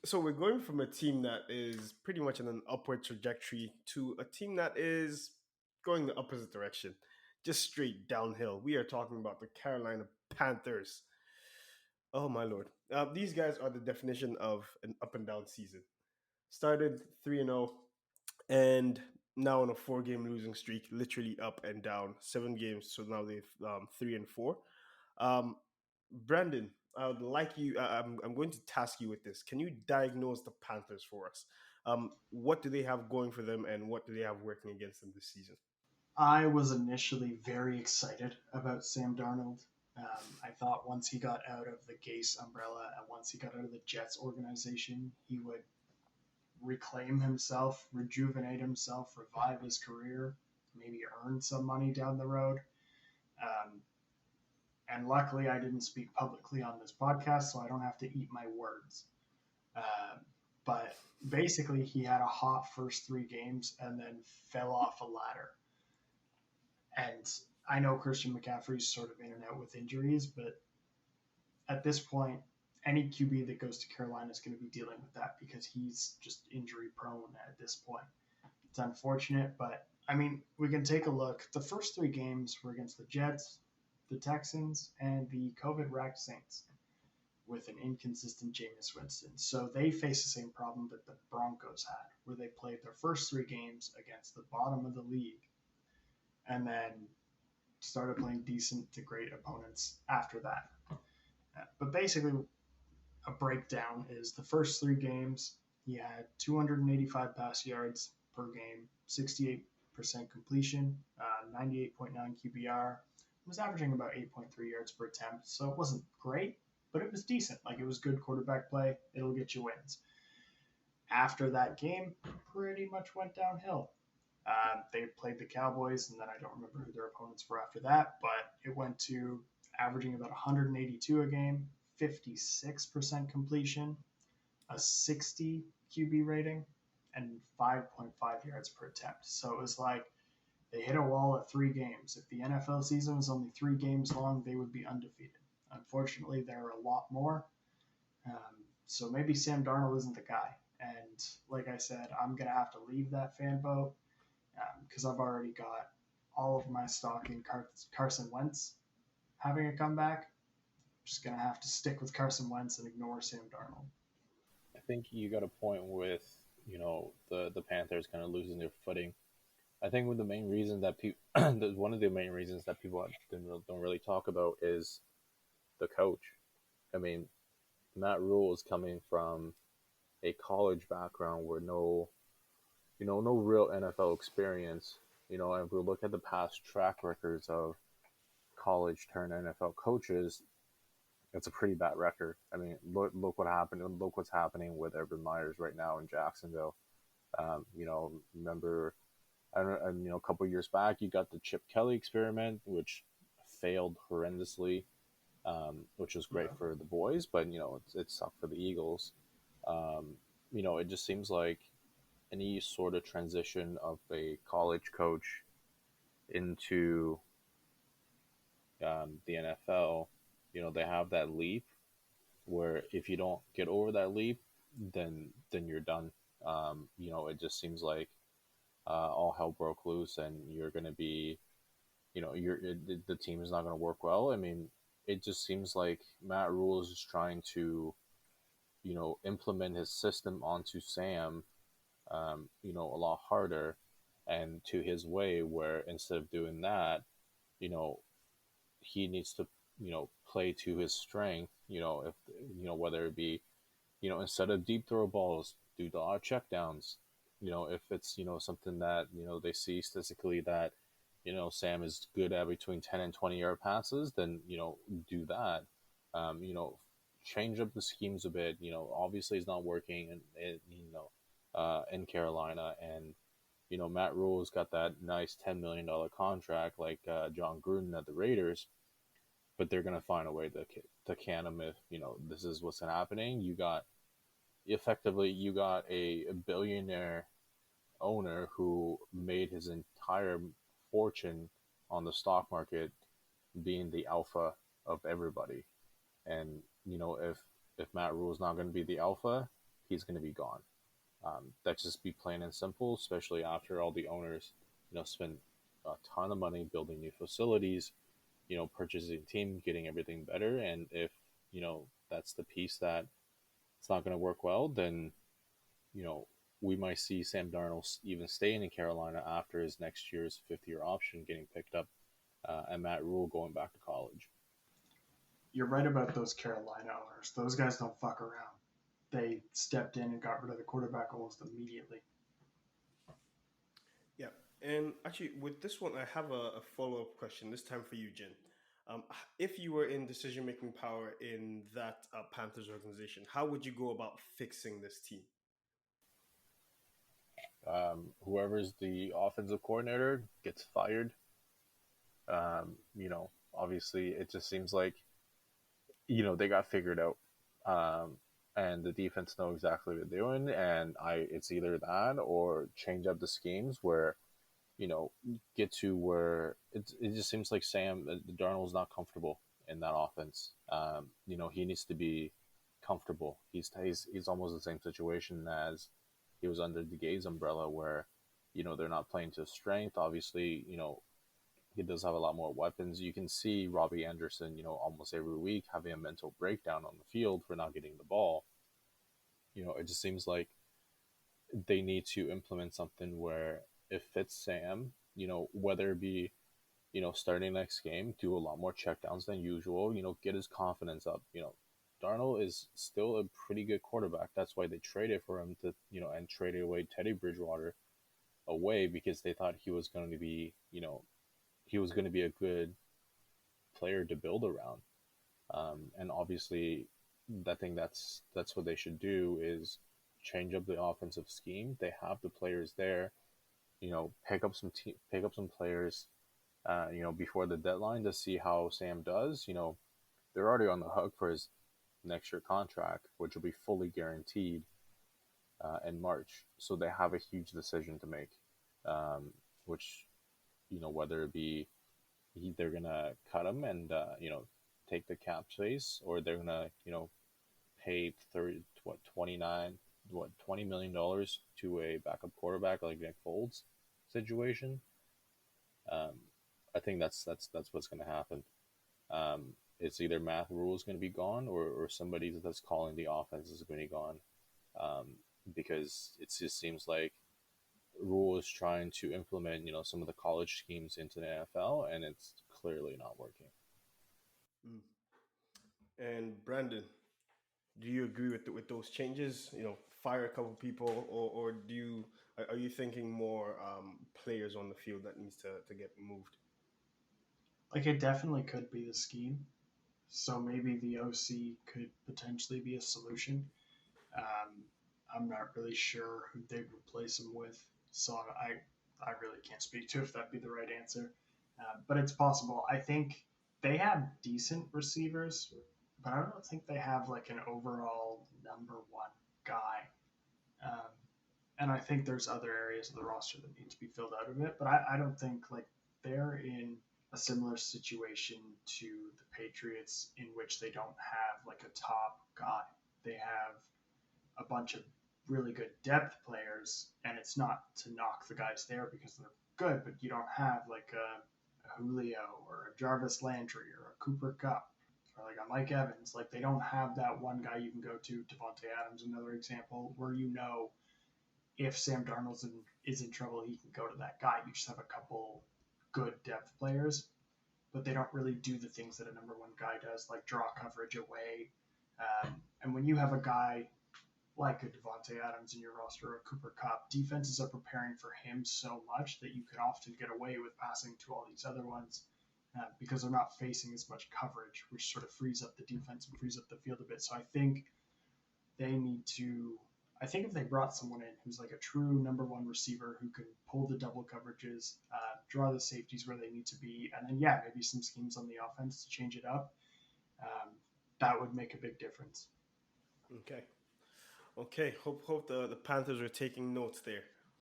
So we're going from a team that is pretty much on an upward trajectory to a team that is going the opposite direction, just straight downhill. We are talking about the Carolina Panthers. Oh my lord! These guys are the definition of an up and down season. Started 3-0, and now on a four-game losing streak, literally up and down. 7 games, so now they've 3-4. Um, Brandon, I would like you. I'm going to task you with this. Can you diagnose the Panthers for us? What do they have going for them, and what do they have working against them this season? I was initially very excited about Sam Darnold. I thought once he got out of the Gase umbrella and once he got out of the Jets organization, he would reclaim himself, rejuvenate himself, revive his career, maybe earn some money down the road. Um, and luckily, I didn't speak publicly on this podcast, so I don't have to eat my words. Um, but basically, he had a hot first 3 games and then fell off a ladder. And I know Christian McCaffrey's sort of in and out with injuries, but at this point, any QB that goes to Carolina is going to be dealing with that because he's just injury prone at this point. It's unfortunate, but I mean, we can take a look. The first 3 games were against the Jets, the Texans, and the COVID racked Saints with an inconsistent Jameis Winston. So they face the same problem that the Broncos had, where they played their first 3 games against the bottom of the league and then started playing decent to great opponents after that. But basically, a breakdown is the first 3 games, he had 285 pass yards per game, 68% completion, 98.9 QBR, was averaging about 8.3 yards per attempt. So it wasn't great, but it was decent. Like it was good quarterback play. It'll get you wins. After that game, pretty much went downhill. They played the Cowboys, and then I don't remember who their opponents were after that, but it went to averaging about 182 a game, 56% completion, a 60 QB rating, and 5.5 yards per attempt. So it was like they hit a wall at 3 games. If the NFL season was only 3 games long, they would be undefeated. Unfortunately, there are a lot more. So maybe Sam Darnold isn't the guy. And like I said, I'm going to have to leave that fan vote because I've already got all of my stock in Carson Wentz having a comeback. I'm just going to have to stick with Carson Wentz and ignore Sam Darnold. I think you got a point with the Panthers kind of losing their footing. I think one of the main reasons that people one of the main reasons that people don't really talk about is the coach. I mean, Matt Rule is coming from a college background where no real NFL experience. If we look at the past track records of college turned NFL coaches, it's a pretty bad record. I mean, look what happened. Look what's happening with Urban Myers right now in Jacksonville. Remember, a couple years back, you got the Chip Kelly experiment, which failed horrendously, which was great for the boys, but it sucked for the Eagles. It just seems like any sort of transition of a college coach into the NFL, they have that leap where if you don't get over that leap, then you're done. It just seems like all hell broke loose, and you're going to be, the team is not going to work well. I mean, it just seems like Matt Rule is just trying to, implement his system onto Sam, a lot harder and to his way, where instead of doing that, you know, he needs to, play to his strength, if, whether it be, instead of deep throw balls, do a lot of checkdowns. If it's, something that, they see statistically that, Sam is good at between 10 and 20-yard passes, then, do that. Change up the schemes a bit. Obviously it's not working in Carolina, and Matt Rule's got that nice $10 million contract like John Gruden at the Raiders, but they're gonna find a way to can him if this is what's happening. You got a billionaire owner who made his entire fortune on the stock market being the alpha of everybody. And if Matt Rule is not going to be the alpha, he's going to be gone. That just be plain and simple, especially after all the owners, spend a ton of money building new facilities, purchasing team, getting everything better. And if, that's the piece that it's not going to work well, then, you know, we might see Sam Darnold even staying in Carolina after his next year's fifth year option getting picked up, and Matt Rule going back to college. You're right about those Carolina owners. Those guys don't fuck around. They stepped in and got rid of the quarterback almost immediately. Yeah, and actually, with this one, I have a follow up question. This time for you, Jin. If you were in decision making power in that Panthers organization, how would you go about fixing this team? Whoever's the offensive coordinator gets fired. Obviously, it just seems like they got figured out, and the defense know exactly what they're doing. And it's either that or change up the schemes where get to where it just seems like Darnold's not comfortable in that offense. He needs to be comfortable. He's almost the same situation as he was under the Gaze umbrella, where they're not playing to strength. Obviously, he does have a lot more weapons. You can see Robbie Anderson, almost every week having a mental breakdown on the field for not getting the ball. It just seems like they need to implement something where it fits Sam, whether it be, starting next game, do a lot more checkdowns than usual, get his confidence up. Darnold is still a pretty good quarterback. That's why they traded for him and traded away Teddy Bridgewater away, because they thought he was going to be a good player to build around. And obviously, I think that's what they should do is change up the offensive scheme. They have the players there, pick up some players, before the deadline to see how Sam does. They're already on the hook for his next year contract, which will be fully guaranteed in March. So they have a huge decision to make, which whether it be they're gonna cut him and take the cap space, or they're gonna pay 30 what 29 what $20 million to a backup quarterback like Nick Foles situation. Um, I think that's what's gonna happen. It's either Matt Rule is going to be gone, or somebody that's calling the offense is going to be gone, um, because it just seems like Rule is trying to implement some of the college schemes into the NFL, and it's clearly not working. Mm. And Brandon, do you agree with those changes? Fire a couple people, or are you thinking more players on the field that needs to get moved? Like it definitely could be the scheme. So maybe the OC could potentially be a solution. Um, I'm not really sure who they'd replace him with, so I really can't speak to if that'd be the right answer. But it's possible. I think they have decent receivers, but I don't think they have like an overall number one guy. Um, and I think there's other areas of the roster that need to be filled out of it. But I don't think like they're in a similar situation to the Patriots in which they don't have like a top guy. They have a bunch of really good depth players, and it's not to knock the guys there because they're good, but you don't have like a Julio or a Jarvis Landry or a Cooper Cup or like a Mike Evans. Like they don't have that one guy you can go to. Devontae Adams, another example, where if Sam Darnold is in trouble, he can go to that guy. You just have a couple good depth players, but they don't really do the things that a number one guy does, like draw coverage away. And when you have a guy like a Devontae Adams in your roster or a Cooper Cup, defenses are preparing for him so much that you can often get away with passing to all these other ones because they're not facing as much coverage, which sort of frees up the defense and frees up the field a bit. So I think they need to. I think if they brought someone in who's like a true number one receiver who can pull the double coverages, draw the safeties where they need to be, and then maybe some schemes on the offense to change it up, um, that would make a big difference. Okay. Okay, hope the Panthers are taking notes there.